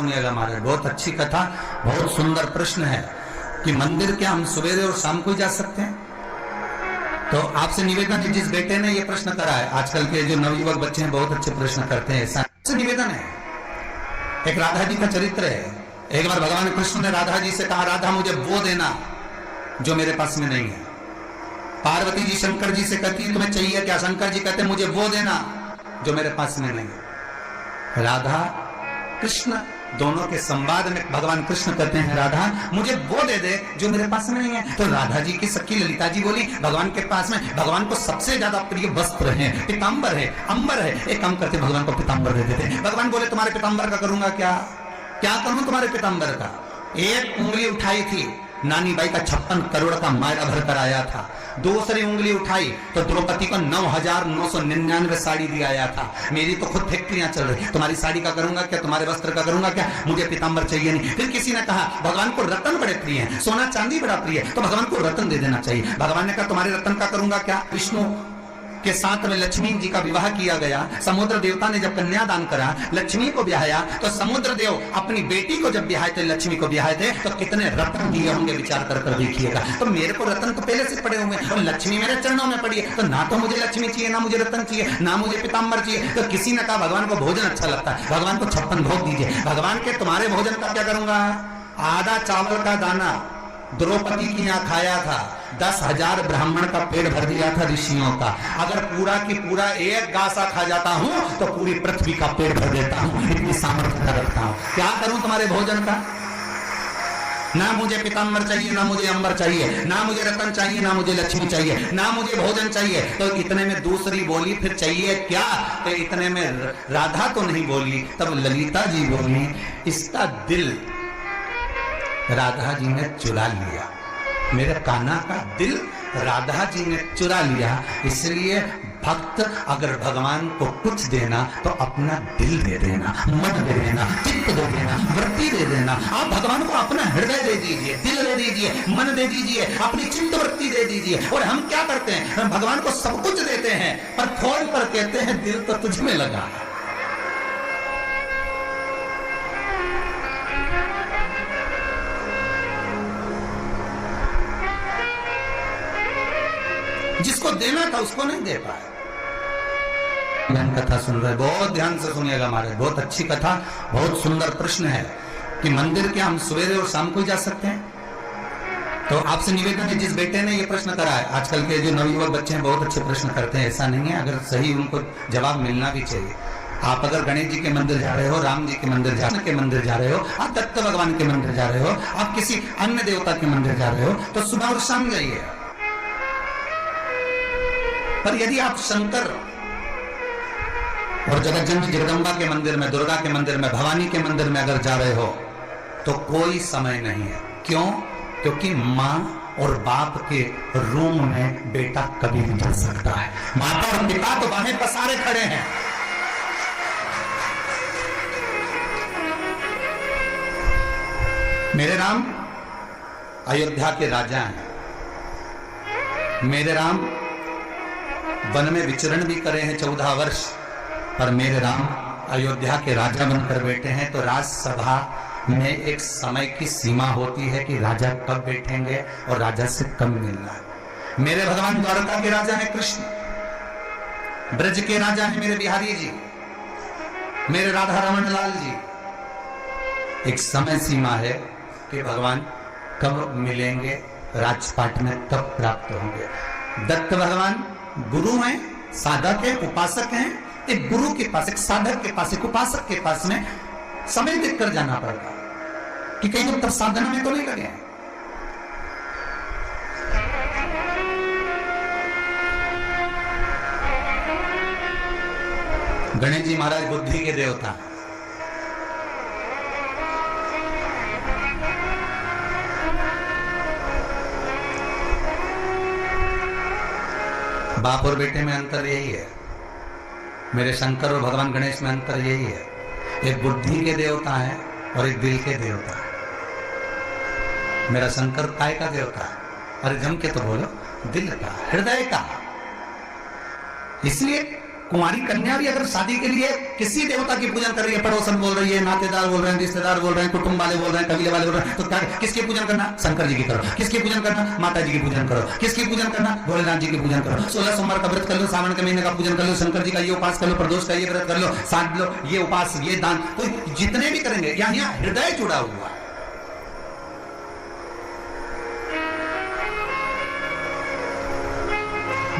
सुनिएगा महाराज, बहुत अच्छी कथा, बहुत सुंदर प्रश्न है कि मंदिर क्या हम सवेरे और शाम को ही जा सकते हैं? तो आपसे निवेदन है, जिस बेटे ने ये प्रश्न करा है, आजकल के जो नवयुवक बच्चे हैं बहुत अच्छे प्रश्न करते हैं, ऐसा निवेदन है। एक राधा जी का चरित्र है। एक बार भगवान कृष्ण ने राधा जी से कहा, राधा मुझे वो देना जो मेरे पास में नहीं है। पार्वती जी शंकर जी से कहती तुम्हें चाहिए क्या? शंकर जी कहते मुझे वो देना जो मेरे पास में नहीं है। राधा कृष्ण दोनों के संवाद में भगवान कृष्ण कहते हैं, राधा मुझे वो दे दे जो मेरे पास में नहीं है। तो राधा जी की सखी ललिता जी बोली, भगवान के पास में भगवान को सबसे ज्यादा प्रिय वस्त्र है, पीतांबर है, अंबर है। एक काम करते भगवान को पीतांबर दे देते। भगवान बोले तुम्हारे पीतांबर का करूंगा क्या? क्या करूं तुम्हारे पीतांबर का? एक उंगली उठाई थी, नानी बाई का 56 करोड़ का मायरा भर कर आया था। दूसरी उंगली उठाई तो द्रौपदी को 9,999 साड़ी दिया आया था। मेरी तो खुद फैक्ट्रियां चल रही, तुम्हारी साड़ी का करूंगा क्या? तुम्हारे वस्त्र का करूंगा क्या? मुझे पीतांबर चाहिए नहीं। फिर किसी ने कहा भगवान को रत्न बड़े प्रिय हैं, सोना चांदी बड़ा प्रिय है, तो भगवान को रत्न दे देना चाहिए। भगवान ने कहा तुम्हारे रत्न का करूंगा क्या? विष्णु के साथ में लक्ष्मी जी का विवाह किया गया। समुद्र देवता ने जब कन्यादान करा, लक्ष्मी को ब्याया, तो समुद्र देव अपनी बेटी को जब ब्याहे थे, लक्ष्मी को ब्याहे थे, तो कितने रत्न दिए होंगे विचार कर कर देखिएगा। तो मेरे को रत्न तो पहले से पड़े हुए और लक्ष्मी मेरे चरणों में पड़ी है, तो ना तो मुझे लक्ष्मी चाहिए, ना मुझे रत्न चाहिए, ना मुझे पीतांबर चाहिए। तो किसी ने कहा भगवान को भोजन अच्छा लगता है, भगवान को 56 भोग दीजिए। भगवान के तुम्हारे भोजन का क्या करूंगा? आधा चावल का दाना द्रौपदी की यहाँ खाया था, 10,000 ब्राह्मण का पेट भर दिया था ऋषियों का। अगर पूरा की पूरा एक गासा खा जाता हूं तो पूरी पृथ्वी का पेट भर देता हूं, इतनी सामर्थ्य रखता हूं। क्या करूं तुम्हारे भोजन का? ना मुझे पीतांबर चाहिए, ना मुझे अंबर चाहिए, ना मुझे रतन चाहिए, ना मुझे लक्ष्मी चाहिए, ना मुझे भोजन चाहिए। तो इतने में दूसरी बोली फिर चाहिए क्या? तो इतने में राधा तो नहीं बोली, तब ललिता जी बोली, इसका दिल राधा जी ने चुरा लिया, मेरे कान्हा का दिल राधा जी ने चुरा लिया। इसलिए भक्त अगर भगवान को कुछ देना तो अपना दिल दे देना, मन दे देना, चित्त दे देना, वृत्ति दे देना। आप भगवान को अपना हृदय दे दीजिए, दिल दे दीजिए, मन दे दीजिए, अपनी चित्त वृत्ति दे दीजिए। और हम क्या करते हैं? हम भगवान को सब कुछ देते हैं पर फोन पर कहते हैं दिल तो तुझ में लगा। जिसको देना था उसको नहीं दे पाए। कथा सुन रहे, बहुत ध्यान से सुनिएगा महाराज, बहुत अच्छी कथा, बहुत सुंदर प्रश्न है कि मंदिर क्या हम सवेरे और शाम को ही जा सकते हैं? तो आपसे निवेदन है, जिस बेटे ने ये प्रश्न करा है, आजकल के जो नवयुवक बच्चे हैं बहुत अच्छे प्रश्न करते हैं, ऐसा नहीं है, अगर सही उनको जवाब मिलना भी चाहिए। आप अगर गणेश जी के मंदिर जा रहे हो, राम जी के मंदिर जा रहे हो, आप दत्त भगवान के मंदिर जा रहे हो, आप किसी अन्य देवता के मंदिर जा रहे हो, तो सुबह और शाम जाइए। पर यदि आप शंकर और जगतजननी जगदम्बा के मंदिर में, दुर्गा के मंदिर में, भवानी के मंदिर में अगर जा रहे हो तो कोई समय नहीं है। क्यों? क्योंकि माँ और बाप के रूम में बेटा कभी भी जा सकता है। माता और पिता तो बाहें पसारे खड़े हैं। मेरे राम अयोध्या के राजा हैं, मेरे राम वन में विचरण भी करे हैं 14 वर्ष, पर मेरे राम अयोध्या के राजा बनकर बैठे हैं। तो राज्यसभा में एक समय की सीमा होती है कि राजा कब बैठेंगे और राजा से कब मिलना है। मेरे भगवान द्वारका के राजा हैं कृष्ण, ब्रज के राजा हैं मेरे बिहारी जी, मेरे राधा रमन लाल जी। एक समय सीमा है कि भगवान कब मिलेंगे, राजपाट में कब प्राप्त होंगे। दत्त भगवान गुरु हैं, साधक हैं, उपासक हैं। एक गुरु के पास, एक साधक के पास, एक उपासक के पास में समय देखकर जाना पड़ता कि कहीं तब साधना में तो नहीं लगे। गणेश जी महाराज बुद्धि के देवता, बाप और बेटे में अंतर यही है। मेरे शंकर और भगवान गणेश में अंतर यही है, एक बुद्धि के देवता है और एक दिल के देवता है। मेरा शंकर काय का देवता है? अरे जम के तो बोलो, दिल का, हृदय का। इसलिए कुंवारी कन्या भी अगर शादी के लिए किसी देवता की पूजन कर रही है, पड़ोसन बोल रही है, नातेदार बोल रहे हैं, रिश्तेदार बोल रहे हैं, कुटुंब वाले बोल रहे हैं, कबीले वाले बोल रहे हैं, तो क्या किसकी पूजन करना? शंकर जी की करो। किसकी पूजन करना? माता जी की पूजन करो। किसकी पूजन करना? भोलेनाथ जी की पूजन करो। 16 सोमवार का व्रत कर लो, सावन के महीने का पूजन कर लो, शंकर जी का ये उपास कर लो, प्रदोष का ये व्रत कर लो, साध लो, ये उपास, ये दान, तो जितने भी करेंगे यहाँ हृदय जुड़ा हुआ।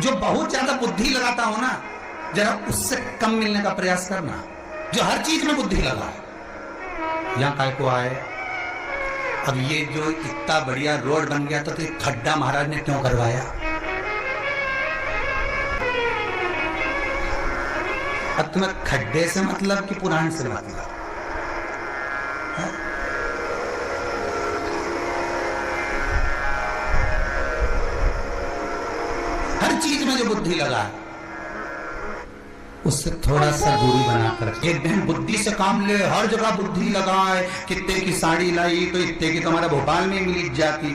जो बहुत ज्यादा बुद्धि लगाता हो ना, जरा उससे कम मिलने का प्रयास करना। जो हर चीज में बुद्धि लगा है, यहां काय को आए। अब ये जो इतना बढ़िया रोड बन गया, तो ये खड्डा महाराज ने क्यों करवाया? अब तुम्हें खड्डे से मतलब कि पुराण से मतलब? हर चीज में जो बुद्धि लगा है, उससे थोड़ा सा दूरी बनाकर एक दिन बुद्धि से काम ले। हर जगह बुद्धि लगाए, कितने की साड़ी लाई तो इतने की तुम्हारा भोपाल में मिल जाती,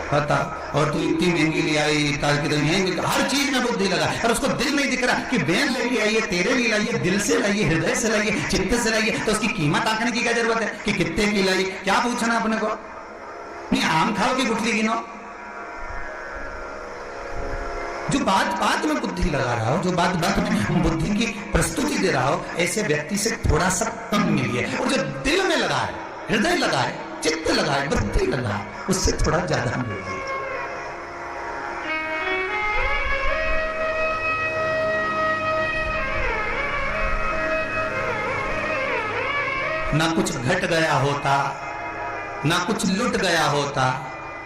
पता, और तू इतनी महंगी ले आई ताकि तो यहीं। हर चीज में बुद्धि लगा, और उसको दिल नहीं दिख रहा कि बेन लेके आइए, तेरे लिए लाइए, दिल से लाइए, हृदय से लाइए, चित्त से लाइए, तो उसकी कीमत आंकने की क्या जरूरत है कि कितने की लाई? क्या पूछना अपने को? नहीं, आम खाओ की गुठली गिनो। जो बात बात में बुद्धि लगा रहा हो, जो बात बात में बुद्धि की प्रस्तुति दे रहा हो, ऐसे व्यक्ति से थोड़ा सा कम मिलिए। और जो दिल में लगा है, हृदय लगा है, चित्त लगा है, बुद्धि लगा है, उससे थोड़ा ज्यादा मिलिए। ना कुछ घट गया होता, ना कुछ लुट गया होता,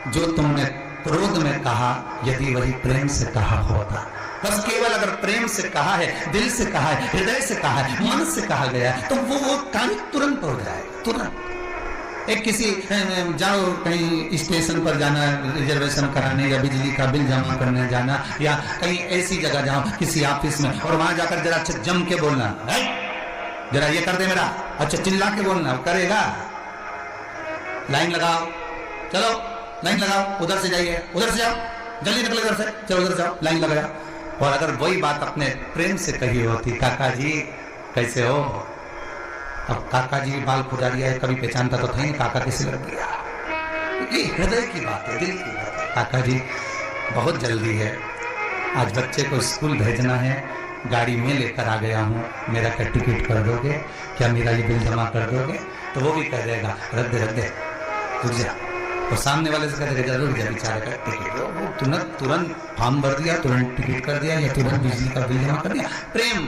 जो तुमने क्रोध में कहा, यदि वही प्रेम से कहा होता। बस केवल अगर प्रेम से कहा है, दिल से कहा है, हृदय से कहा है, मन से कहा गया, तो वो कार्य तुरंत हो जाए, तुरंत। एक किसी जाओ कहीं स्टेशन पर जाना, रिजर्वेशन कराने, या बिजली का बिल जमा करने जाना, या कहीं ऐसी जगह जाओ किसी ऑफिस में, और वहां जाकर जरा अच्छा जम के बोलना, जरा ये कर दे मेरा, अच्छा चिल्ला के बोलना, करेगा? लाइन लगाओ, चलो लाइन लगाओ, उधर से जाइए, उधर से जाओ, जल्दी निकलो इधर से, चलो उधर जाओ, लाइन लगाओ। और अगर वही बात अपने प्रेम से कही होती, काका जी कैसे हो? अब काका जी बाल खुदा दिया है, कभी पहचानता तो था ही, काका कैसे लग गया? ये हृदय की बात है, दिल की बात है। काका जी बहुत जल्दी है, आज बच्चे को स्कूल भेजना है, गाड़ी में लेकर आ गया हूँ, मेरा का टिकट कर दोगे क्या? मेरा ये बिल जमा कर दोगे? तो वो भी कह देगा रख दे, रुक जा। और सामने वाले से कह देगा रुक जा, बेचारे का टिकट, तुरंत फॉर्म भर दिया, तुरंत टिकट कर दिया, या तुरंत बिजली का बिल जमा कर दिया। प्रेम